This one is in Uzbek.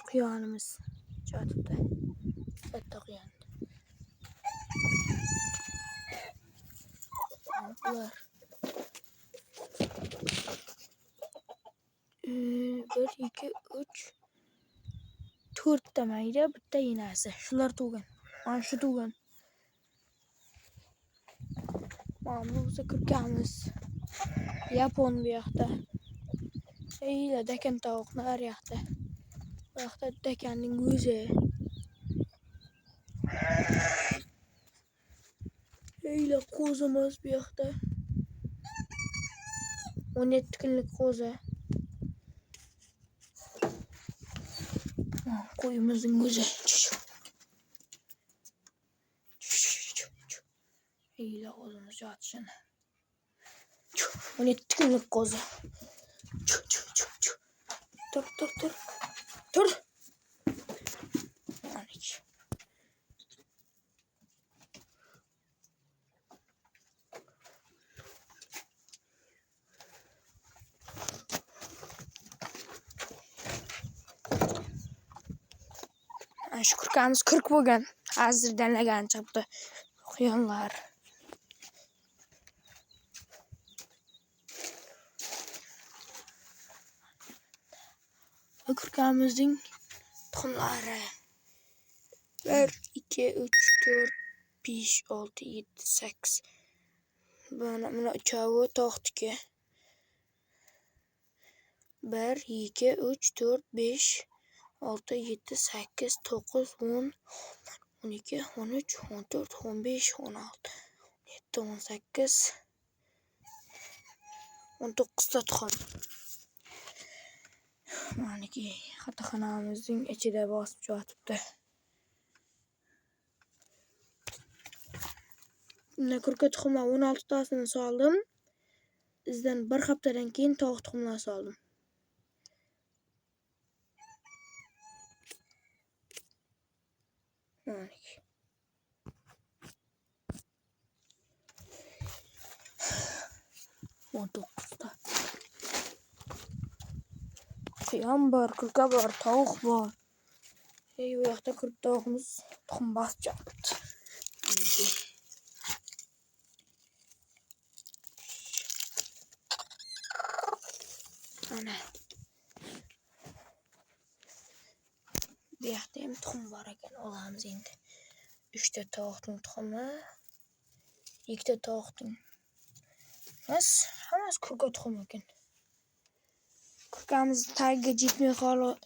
Quyonimiz yotibdi. Katta quyon. Bular 1 2 3 4 ta mayda, bitta enasi. Shular tug'gan. Mana shu tug'gan. Mana bu o'zi kurkamiz. Yapon bu yoqda. Eyla dakan tovuqlar yoqda. Bu yoqda dakanning o'zi. Eyla qo'zimiz bu yoqda. 17 kunlik qo'zi. Qo'yimizning o'zi. Eyla o'zimiz yotishini. 17 kunlik qo'zi. Tur. Tur. Shu kurkamiz kurk bo'lgan. Hozirdan lagan chiqibdi. Quyonlar. Bu kurkamizning tuxumlari. 1 2 3 4 5 6 7 8. Mana uchovi to'xtiki. 1 2 3 4 5 6 7 8 9 10 12 13 14 15 16 17 18 19 ta tuxum. Maniki xatoxonamizning ichida bosib yotibdi. Bunday kurka tuxumlar 16 tasini soldim. Bizdan bir haftadan keyin tovuq tuxumlar soldim. Maniki. Quyon bor, kurka bor, tovuq bor. Bu yoqda kurk tovuqimiz tuxum bosib yotibdi. Ana. Bu yoqda ham tuxum bor ekan, olamiz endi. 3 ta tovuqning tuxumi, 2 ta tovuqning. Hammasi kurka tuxum ekan. Kurkamiz tagiga jetmay qolib,